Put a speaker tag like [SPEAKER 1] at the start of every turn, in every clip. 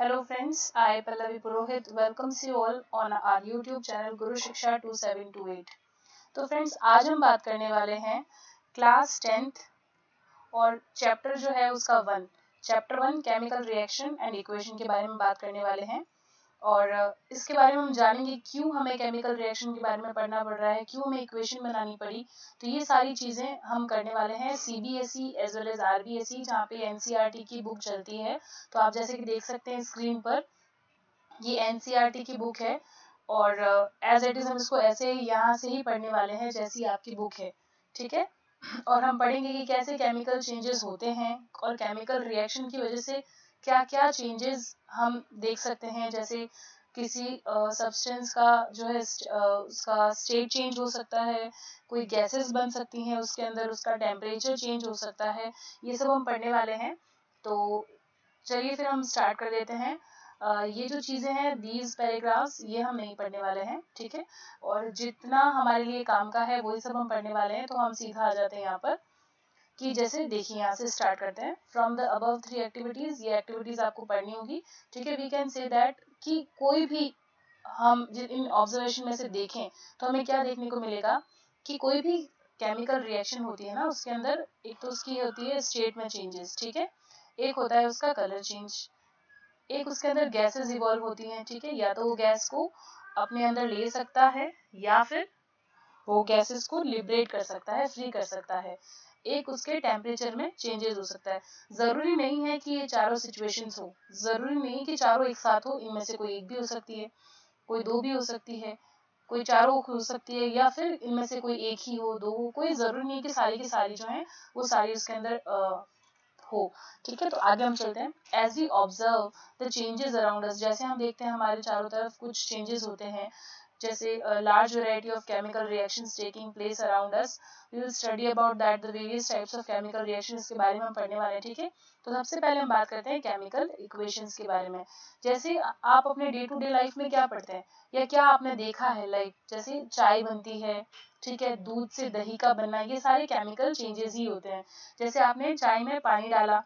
[SPEAKER 1] Hello friends, I Pallavi Purohit welcomes you all on our YouTube channel Guru Shiksha 2728। तो friends आज हम बात करने वाले हैं क्लास 10th और चैप्टर जो है उसका chapter 1 chemical reaction and equation के बारे में बात करने वाले हैं। और इसके बारे में हम जानेंगे क्यों हमें केमिकल रिएक्शन के बारे में पढ़ना पड़ रहा है, क्यों हमें इक्वेशन बनानी पड़ी। तो ये सारी चीज़ें हम करने वाले हैं CBSE as well as RBSE, जहाँ पे एनसीईआरटी की बुक चलती है। तो आप जैसे कि देख सकते हैं स्क्रीन पर, ये एनसीईआरटी की बुक है और एज इट इज़ हम इसको ऐसे ही यहाँ से ही पढ़ने वाले हैं जैसी आपकी बुक है, ठीक है। और हम पढ़ेंगे कि कैसे केमिकल चेंजेस होते हैं और केमिकल रिएक्शन की वजह से क्या क्या चेंजेस हम देख सकते हैं। जैसे किसी सब्सटेंस का जो है उसका स्टेट चेंज हो सकता है, कोई गैसेस बन सकती हैं उसके अंदर, उसका टेम्परेचर चेंज हो सकता है, ये सब हम पढ़ने वाले हैं। तो चलिए फिर हम स्टार्ट कर देते हैं। ये जो चीज़ें हैं दीज पैराग्राफ्स ये हम नहीं पढ़ने वाले हैं, ठीक है। और जितना हमारे लिए काम का है वही सब हम पढ़ने वाले हैं। तो हम सीधा आ जाते हैं यहाँ पर कि जैसे देखिए यहाँ से स्टार्ट करते हैं। फ्रॉम द अबव 3 एक्टिविटीज, ये एक्टिविटीज आपको पढ़नी होगी, ठीक है। वी कैन से दैट कि कोई भी हम इन ऑब्जर्वेशन में से देखें तो हमें क्या देखने को मिलेगा कि कोई भी केमिकल रिएक्शन होती है ना, उसके अंदर एक तो उसकी होती है स्टेट में चेंजेस, ठीक है। एक होता है उसका कलर चेंज, एक उसके अंदर गैसेस इवॉल्व होती हैं, ठीक है। या तो वो गैस को अपने अंदर ले सकता है या फिर वो गैसेस को लिबरेट कर सकता है, फ्री कर सकता है। एक उसके टेम्परेचर में चेंजेस हो सकता है। जरूरी नहीं है कि ये चारों सिचुएशंस हो, जरूरी नहीं कि चारों एक साथ हो, इनमें से कोई एक भी हो सकती है, कोई दो भी हो सकती है, कोई चारों हो सकती है, या फिर इनमें से कोई एक ही हो, दो हो। कोई जरूरी नहीं कि सारी की सारी जो है वो सारी उसके अंदर हो, ठीक है। तो आगे हम चलते हैं। As we observe the changes around us, जैसे हम देखते हैं हमारे चारों तरफ कुछ चेंजेस होते हैं, जैसे large variety of chemical reactions taking place around us, we will study about that the various types of chemical reactions के बारे में हम पढ़ने वाले हैं, ठीक है। तो सबसे पहले हम बात करते हैं केमिकल इक्वेशंस के बारे में। जैसे आप अपने डे टू डे लाइफ में क्या पढ़ते हैं या क्या आपने देखा है, लाइक जैसे चाय बनती है, ठीक है, दूध से दही का बनना, ये सारे केमिकल चेंजेस ही होते हैं। जैसे आपने चाय में पानी डाला,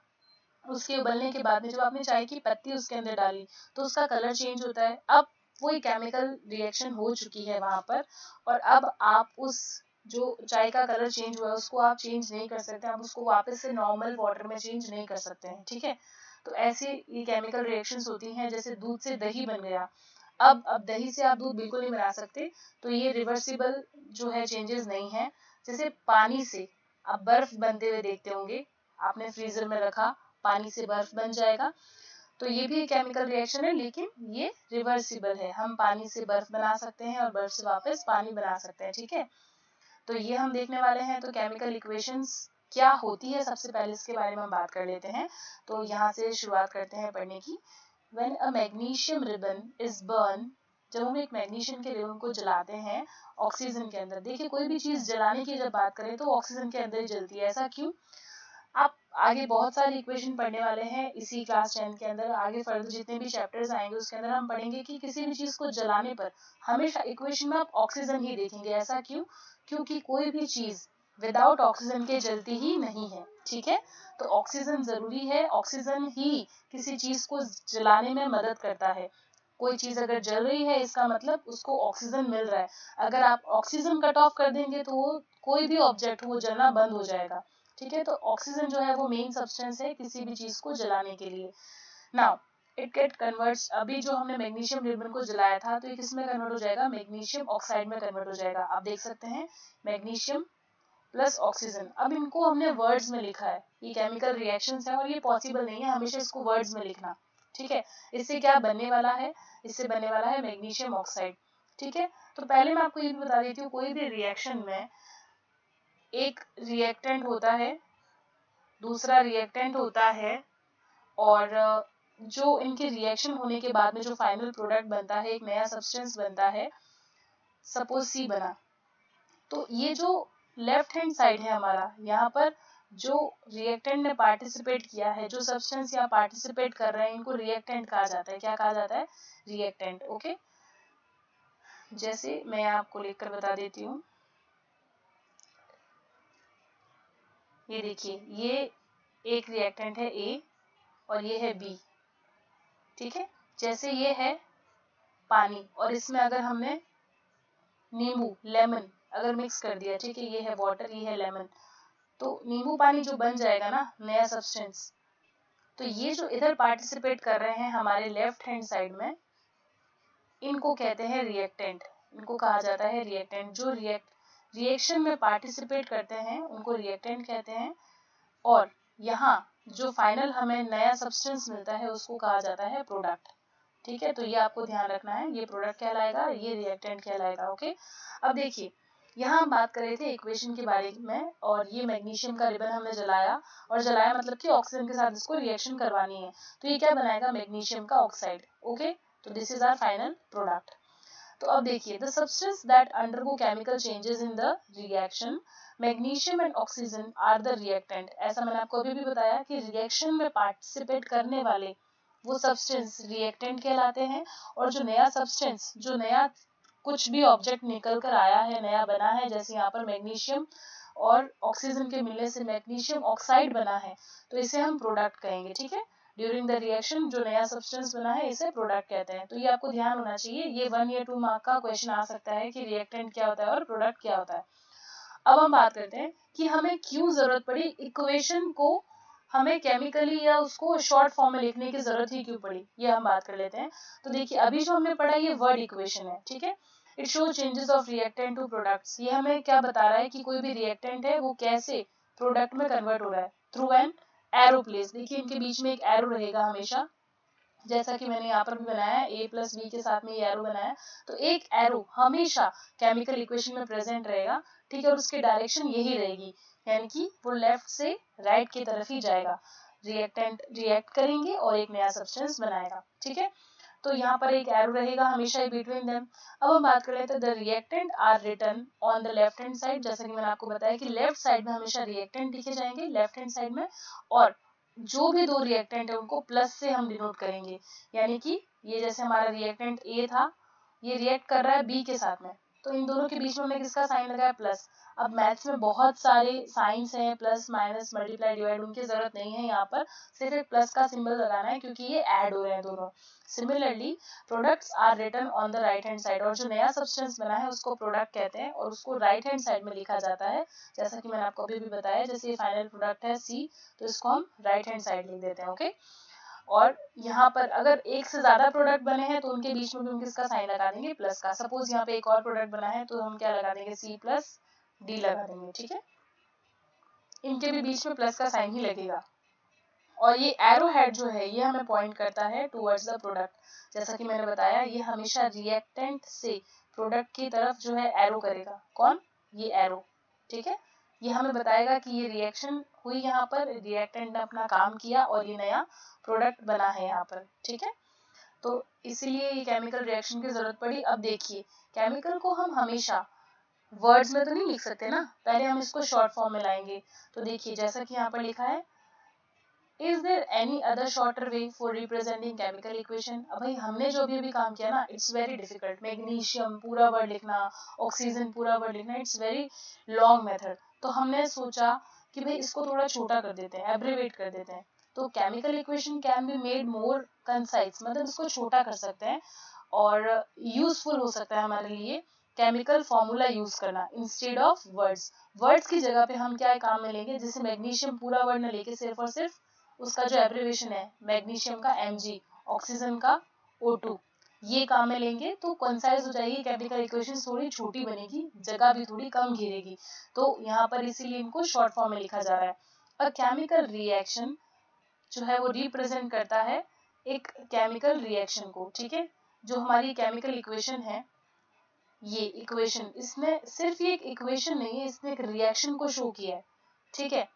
[SPEAKER 1] उसके उबलने के बाद में जब आपने चाय की पत्ती उसके अंदर डाली तो उसका कलर चेंज होता है। अब वो एक केमिकल रिएक्शन हो चुकी है वहां पर, और अब आप उस जो चाय का कलर चेंज हुआ है उसको आप चेंज नहीं कर सकते, आप उसको वापस से नॉर्मल वाटर में चेंज नहीं कर सकते हैं, ठीक है। तो ऐसे ये केमिकल रिएक्शंस होती हैं। जैसे दूध से दही बन गया, अब दही से आप दूध बिल्कुल नहीं बना सकते, तो ये रिवर्सिबल जो है चेंजेस नहीं है। जैसे पानी से आप बर्फ बनते हुए देखते होंगे, आपने फ्रीजर में रखा, पानी से बर्फ बन जाएगा, तो ये भी केमिकल रिएक्शन है, लेकिन ये रिवर्सिबल है। हम पानी से बर्फ बना सकते हैं और बर्फ से वापस पानी बना सकते हैं, ठीक है। तो ये हम देखने वाले हैं। तो केमिकल इक्वेशंस क्या होती है, सबसे पहले इसके बारे में हम बात कर लेते हैं। तो यहाँ से शुरुआत करते हैं पढ़ने की। When a magnesium ribbon is burned, जब हम एक मैग्नीशियम के रिबन को जलाते हैं ऑक्सीजन के अंदर, देखिए कोई भी चीज जलाने की जब बात करें तो ऑक्सीजन के अंदर ही जलती है। ऐसा क्यों? आप आगे बहुत सारी इक्वेशन पढ़ने वाले हैं इसी क्लास 10 के अंदर। आगे फर्दर जितने भी चैप्टर्स आएंगे उसके अंदर हम पढ़ेंगे कि किसी भी चीज को जलाने पर हमेशा इक्वेशन में आप ऑक्सीजन ही देखेंगे। ऐसा क्यों? क्योंकि कोई भी चीज विदाउट ऑक्सीजन के जलती ही नहीं है, ठीक है। तो ऑक्सीजन जरूरी है, ऑक्सीजन ही किसी चीज को जलाने में मदद करता है। कोई चीज अगर जल रही है इसका मतलब उसको ऑक्सीजन मिल रहा है। अगर आप ऑक्सीजन कट ऑफ कर देंगे तो वो कोई भी ऑब्जेक्ट हो वो जलना बंद हो जाएगा, ठीक है। तो ऑक्सीजन जो है वो मेन सब्सटेंस है किसी भी चीज को जलाने के लिए। नाउ इट गेट कन्वर्ट्स, अभी जो हमने मैग्नीशियम रिबन को जलाया था तो ये किस में कन्वर्ट हो जाएगा? मैग्नीशियम ऑक्साइड में कन्वर्ट हो जाएगा। आप देख सकते हैं मैग्नीशियम प्लस ऑक्सीजन। अब इनको हमने वर्ड्स में लिखा है, ये केमिकल रिएक्शंस है और ये पॉसिबल नहीं है हमेशा इसको वर्ड्स में लिखना, ठीक है। इससे क्या बनने वाला है? इससे बनने वाला है मैग्नीशियम ऑक्साइड, ठीक है। तो पहले मैं आपको ये भी बता देती हूँ, कोई भी रिएक्शन में एक रिएक्टेंट होता है, दूसरा रिएक्टेंट होता है, और जो इनके रिएक्शन होने के बाद में जो फाइनल प्रोडक्ट बनता है, एक नया सब्सटेंस बनता है। सपोज सी बना, तो ये जो लेफ्ट हैंड साइड है हमारा, यहाँ पर जो रिएक्टेंट ने पार्टिसिपेट किया है, जो सब्सटेंस यहाँ पार्टिसिपेट कर रहे हैं, इनको रिएक्टेंट कहा जाता है। क्या कहा जाता है? Reactant, okay. जैसे मैं आपको लिखकर बता देती हूँ, ये देखिए, ये एक रिएक्टेंट है ए और ये है बी, ठीक है। जैसे ये है पानी और इसमें अगर हमने नींबू लेमन अगर मिक्स कर दिया, ठीक है, ये है वाटर, ये है लेमन, तो नींबू पानी जो बन जाएगा ना, नया सब्सटेंस, तो ये जो इधर पार्टिसिपेट कर रहे हैं हमारे लेफ्ट हैंड साइड में, इनको कहते हैं रिएक्टेंट। इनको कहा जाता है रिएक्टेंट। जो रिएक्शन में पार्टिसिपेट करते हैं उनको रिएक्टेंट कहते हैं। और यहाँ जो फाइनल हमें नया सब्सटेंस मिलता है उसको कहा जाता है प्रोडक्ट। ठीक है, तो ये आपको ध्यान रखना है, ये प्रोडक्ट कहलाएगा, ये रिएक्टेंट कहलाएगा। ओके, अब देखिए यहाँ हम बात कर रहे थे इक्वेशन के बारे में, और ये मैग्नीशियम का रिबन हमने जलाया, और जलाया मतलब कि ऑक्सीजन के साथ इसको रिएक्शन करवानी है, तो ये क्या बनाएगा, मैग्नीशियम का ऑक्साइड। ओके, तो this is our final product. तो अब देखिए, the substance that undergo chemical changes in the reaction, magnesium and oxygen are the reactant. ऐसा मैंने आपको अभी भी बताया कि रिएक्शन में पार्टिसिपेट करने वाले वो सब्सटेंस रिएक्टेंट कहलाते हैं, और जो नया सब्सटेंस, जो नया कुछ भी ऑब्जेक्ट निकल कर आया है, नया बना है, जैसे यहाँ पर मैग्नीशियम और ऑक्सीजन के मिलने से मैग्नीशियम ऑक्साइड बना है, तो इसे हम प्रोडक्ट कहेंगे। ठीक है, ड्यूरिंग द रिएक्शन जो नया सब्सटेंस बना है इसे प्रोडक्ट कहते हैं। तो ये आपको ध्यान होना चाहिए, ये 1 या 2 मार्क का क्वेश्चन आ सकता है कि रिएक्टेंट क्या होता है और प्रोडक्ट क्या होता है। अब हम बात करते हैं कि हमें क्यों जरूरत पड़ी इक्वेशन को, हमें केमिकली या उसको शॉर्ट फॉर्म में लिखने की जरूरत ही क्यों पड़ी, ये हम बात कर लेते हैं। तो देखिए, अभी जो हमने पढ़ा ये वर्ड इक्वेशन है, ठीक है। It show changes of reactant to products. ये हमें क्या बता रहा है कि कोई भी रिएक्टेंट है वो कैसे प्रोडक्ट में कन्वर्ट हो रहा है, थ्रू एन एरो प्लेस। देखिए, इनके बीच में एक एरो रहेगा हमेशा, जैसा कि मैंने यहाँ पर भी बनाया है, a प्लस बी के साथ में ये एरो बनाया है, तो एक एरो हमेशा केमिकल इक्वेशन में प्रेजेंट रहेगा, ठीक है, और उसकी डायरेक्शन यही रहेगी, यानी कि वो लेफ्ट से राइट की तरफ ही जाएगा। रिएक्टेंट रिएक्ट करेंगे और एक नया सब्सटेंस बनाएगा, ठीक है। तो यहाँ पर एक एरो रहेगा हमेशा बिटवीन देम। अब हम बात कर लेते हैं, the reactant are written on the left hand side. जैसा कि मैंने आपको बताया कि लेफ्ट साइड में हमेशा रिएक्टेंट लिखे जाएंगे, लेफ्ट हैंड साइड में, और जो भी दो रिएक्टेंट है उनको प्लस से हम डिनोट करेंगे, यानी कि ये जैसे हमारा रिएक्टेंट ए था, ये रिएक्ट कर रहा है बी के साथ में, तो इन दोनों के बीच में हमने किसका साइन लगाया, प्लस। अब मैथ्स में बहुत सारे साइंस हैं, प्लस माइनस मल्टीप्लाई डिवाइड, उनकी जरूरत नहीं है, यहाँ पर सिर्फ एक प्लस का सिंबल लगाना है क्योंकि ये ऐड हो रहे हैं दोनों। Similarly products are written on the right hand side, और जो नया सब्सटेंस बना है उसको प्रोडक्ट कहते हैं और उसको राइट हैंड साइड में लिखा जाता है, जैसा कि मैंने आपको अभी भी बताया। जैसे ये फाइनल प्रोडक्ट है सी, तो इसको हम राइट हैंड साइड लिख देते हैं। ओके, और यहाँ पर अगर एक से ज्यादा प्रोडक्ट बने हैं तो उनके बीच में भी हम किसका साइन लगा देंगे, प्लस का। सपोज यहाँ पे एक और प्रोडक्ट बना है तो हम क्या लगा देंगे, सी प्लस डी लगा देंगे, ठीक है। इनके भी बीच में प्लस का साइन ही लगेगा, और ये एरो हेड जो है ये हमें पॉइंट करता है टुवर्ड्स द प्रोडक्ट। जैसा कि मैंने बताया, ये हमेशा रिएक्टेंट से प्रोडक्ट की तरफ जो है एरो करेगा। कौन, ये एरो, ठीक है। ये हमें बताएगा कि ये रिएक्शन हुई, यहाँ पर रिएक्टेंट ने अपना काम किया और ये नया प्रोडक्ट बना है यहाँ पर, ठीक है। तो इसीलिए ये केमिकल रिएक्शन की जरूरत पड़ी। अब देखिए, केमिकल को हम हमेशा वर्ड्स में तो नहीं लिख सकते ना, पहले हम इसको शॉर्ट फॉर्म में लाएंगे। तो देखिए, जैसा कि यहाँ पर लिखा है, Is there any other shorter way for representing chemical equation? अब भाई हमने जो भी काम किया ना, it's very difficult. मैग्नीशियम पूरा वर्ड लिखना, ऑक्सीजन पूरा वर्ड लिखना, it's very long method. तो हमने सोचा कि भाई इसको थोड़ा छोटा कर देते हैं, एब्रीवेट कर देते हैं। तो chemical equation can be made more concise, मतलब इसको छोटा कर सकते हैं और यूजफुल हो सकता है हमारे लिए केमिकल फॉर्मूला यूज करना इंस्टेड ऑफ वर्ड्स। वर्ड्स की जगह पे हम क्या काम में लेंगे, जैसे मैग्नीशियम पूरा वर्ड न लेके सिर्फ और सिर्फ उसका जो एब्रिवेशन है, मैग्नीशियम का Mg, ऑक्सीजन का O2, ये काम में लेंगे तो कंसाइज हो जाएगी केमिकल इक्वेशन, थोड़ी छोटी बनेगी, जगह भी थोड़ी कम घेरेगी। तो यहाँ पर इसीलिए इनको शॉर्ट फॉर्म में लिखा जा रहा है। अ केमिकल रिएक्शन जो है वो रिप्रेजेंट करता है एक केमिकल रिएक्शन को, ठीक है। जो हमारी केमिकल इक्वेशन है, ये इक्वेशन, इसमें सिर्फ ये एक इक्वेशन नहीं है, इसने एक रिएक्शन को शो किया है, ठीक है।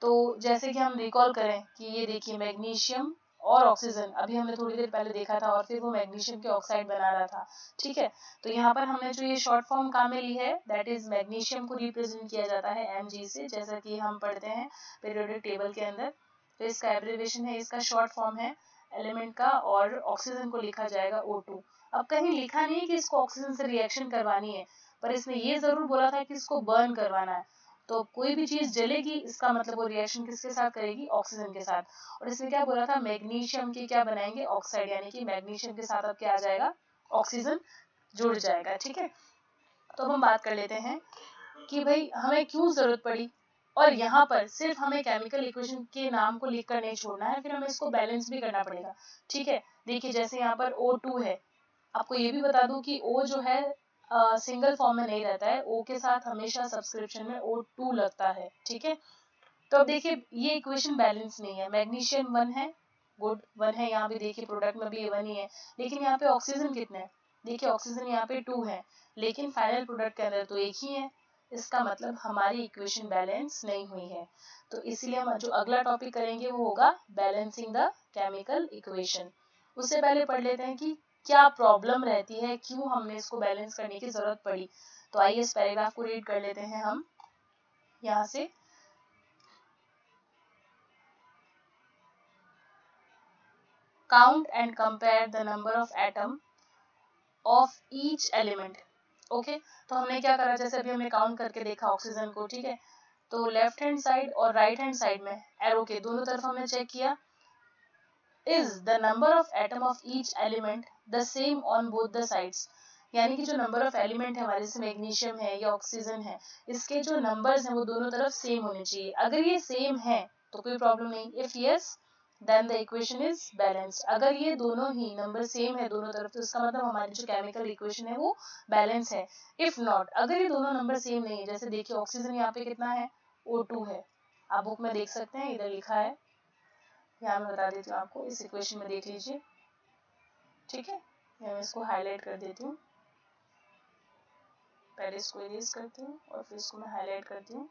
[SPEAKER 1] तो जैसे कि हम रिकॉल करें कि ये देखिए मैग्नीशियम और ऑक्सीजन, अभी हमने थोड़ी देर पहले देखा था, और फिर वो मैग्नीशियम के ऑक्साइड बना रहा था, ठीक है। तो यहाँ पर हमने जो ये शॉर्ट फॉर्म काम में ली है, दैट इज मैग्नीशियम को रिप्रेजेंट किया जाता है Mg से, जैसा कि हम पढ़ते हैं पीरियोडिक टेबल के अंदर। तो इसका एब्रिविएशन है, इसका शॉर्ट फॉर्म है एलिमेंट का, और ऑक्सीजन को लिखा जाएगा O2। अब कहीं लिखा नहीं कि इसको ऑक्सीजन से रिएक्शन करवानी है, पर इसने ये जरूर बोला था कि इसको बर्न करवाना है। तो कोई भी चीज जलेगी, इसका मतलब वो रिएक्शन किसके साथ करेगी, ऑक्सीजन के साथ। और इसमें क्या बोला था, मैग्नीशियम की क्या बनाएंगे, ऑक्साइड, यानी कि मैग्नीशियम के साथ अब क्या आ जाएगा, ऑक्सीजन जुड़ जाएगा। ठीक है, तो अब हम बात कर लेते हैं कि भाई हमें क्यों जरूरत पड़ी, और यहाँ पर सिर्फ हमें केमिकल इक्वेशन के नाम को लिख कर नहीं छोड़ना है, फिर हमें इसको बैलेंस भी करना पड़ेगा। ठीक है, देखिए जैसे यहाँ पर O2 है, आपको ये भी बता दूं कि O जो है सिंगल फॉर्म में नहीं रहता है, O के साथ हमेशा सब्सक्रिप्शन में O2 लगता है। ठीक है, तो अब देखिए ये इक्वेशन बैलेंस नहीं है, मैग्नीशियम 1 है, गुड 1 है, यहाँ भी देखिए प्रोडक्ट में भी 1 ही है, लेकिन यहाँ पे ऑक्सीजन कितने हैं, देखिए ऑक्सीजन यहाँ पे 2 है, लेकिन फाइनल प्रोडक्ट के अंदर तो 1 ही है, इसका मतलब हमारी इक्वेशन बैलेंस नहीं हुई है। तो इसलिए हम जो अगला टॉपिक करेंगे वो होगा बैलेंसिंग द केमिकल इक्वेशन। उससे पहले पढ़ लेते हैं कि क्या प्रॉब्लम रहती है, क्यों हमने इसको बैलेंस करने की जरूरत पड़ी। तो आइए इस पैराग्राफ को रीड कर लेते हैं हम यहाँ से। Count and compare the number of atom of each element. Okay, तो हमने क्या करा, जैसे अभी हमने काउंट करके देखा ऑक्सीजन को। ठीक है, तो लेफ्ट हैंड साइड और राइट हैंड साइड में एरो के दोनों तरफ हमने चेक किया, is the number of atom of each element the same on both the sides, यानी कि जो नंबर ऑफ एलिमेंट है हमारे, जैसे मैग्नीशियम है या ऑक्सीजन है, इसके जो नंबर्स हैं वो दोनों तरफ सेम होने चाहिए। अगर ये सेम है तो कोई प्रॉब्लम नहीं, if yes then the equation is balanced. अगर ये दोनों ही नंबर सेम है दोनों तरफ, तो इसका मतलब हमारी जो केमिकल इक्वेशन है वो बैलेंस है। इफ नॉट, अगर ये दोनों नंबर सेम नहीं है, जैसे देखिए ऑक्सीजन यहाँ पे कितना है, O2 है, आप बुक में देख सकते हैं, इधर लिखा है, यहाँ मैं बता देती हूँ आपको, इस इक्वेशन में देख लीजिए। ठीक है, मैं इसको हाईलाइट कर देती हूँ, पहले इसको इरेज करती हूँ और फिर इसको मैं हाईलाइट करती हूँ।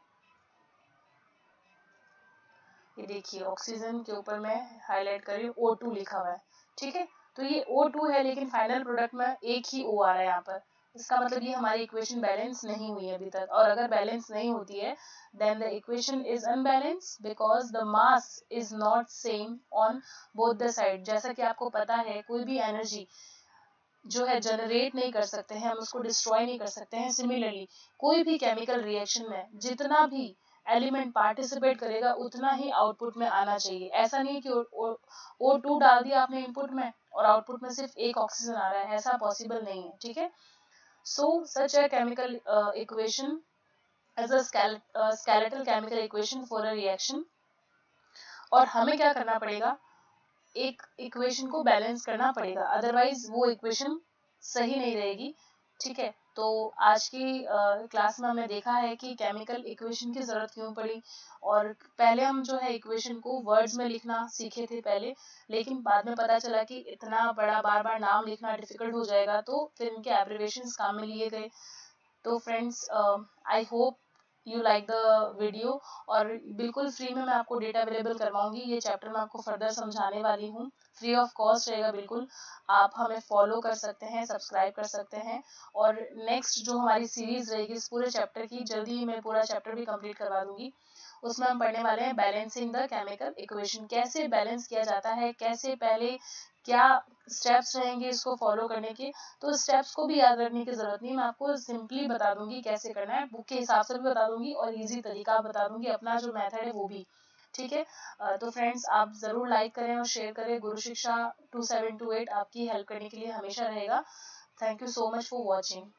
[SPEAKER 1] ये देखिए ऑक्सीजन के ऊपर मैं हाईलाइट कर रही हूँ, O2 लिखा हुआ है। ठीक है, तो ये O2 है, लेकिन फाइनल प्रोडक्ट में एक ही O आ रहा है यहाँ पर, इसका मतलब ये हमारी इक्वेशन बैलेंस नहीं हुई है अभी तक। और अगर बैलेंस नहीं होती है then the equation is unbalanced because the mass is not same on both the side. जैसा कि आपको पता है कोई भी एनर्जी जो है जनरेट नहीं कर सकते हैं, हम उसको डिस्ट्रॉय नहीं कर सकते हैं। सिमिलरली कोई भी केमिकल रिएक्शन में जितना भी एलिमेंट पार्टिसिपेट करेगा उतना ही आउटपुट में आना चाहिए। ऐसा नहीं कि O2 डाल दिया आपने इनपुट में और आउटपुट में सिर्फ एक ऑक्सीजन आ रहा है, ऐसा पॉसिबल नहीं है। ठीक है, so such a chemical equation as a skeletal chemical equation for a reaction. और हमें क्या करना पड़ेगा, एक इक्वेशन को बैलेंस करना पड़ेगा, अदरवाइज वो इक्वेशन सही नहीं रहेगी। ठीक है, तो आज की क्लास में हमने देखा है कि केमिकल इक्वेशन की जरूरत क्यों पड़ी। और पहले हम जो है इक्वेशन को वर्ड्स में लिखना सीखे थे पहले, लेकिन बाद में पता चला कि इतना बड़ा बार बार नाम लिखना डिफिकल्ट हो जाएगा, तो फिर इनके एब्रिविएशंस काम में लिए गए। तो friends, I hope you like the video, और बिल्कुल फ्री में मैं आपको डेटा अवेलेबल करवाऊंगी। ये चैप्टर मैं आपको फर्दर समझाने वाली हूँ, फ्री ऑफ कॉस्ट रहेगा बिल्कुल। आप हमें फॉलो कर सकते हैं, सब्सक्राइब कर सकते हैं, और नेक्स्ट जो हमारी सीरीज रहेगी इस पूरे चैप्टर की, जल्दी ही मैं पूरा चैप्टर भी कंप्लीट करवा दूंगी। उसमें हम पढ़ने वाले हैं बैलेंसिंग द केमिकल इक्वेशन, कैसे बैलेंस किया जाता है, कैसे पहले क्या स्टेप्स रहेंगे इसको फॉलो करने के। तो स्टेप्स को भी याद रखने की जरूरत नहीं, मैं आपको सिंपली बता दूंगी कैसे करना है, बुक के हिसाब से भी बता दूंगी और इजी तरीका बता दूंगी, अपना जो मेथड है वो भी। ठीक है, तो फ्रेंड्स आप जरूर लाइक करें और शेयर करें। गुरु शिक्षा 2728 आपकी हेल्प करने के लिए हमेशा रहेगा। Thank you so much for watching.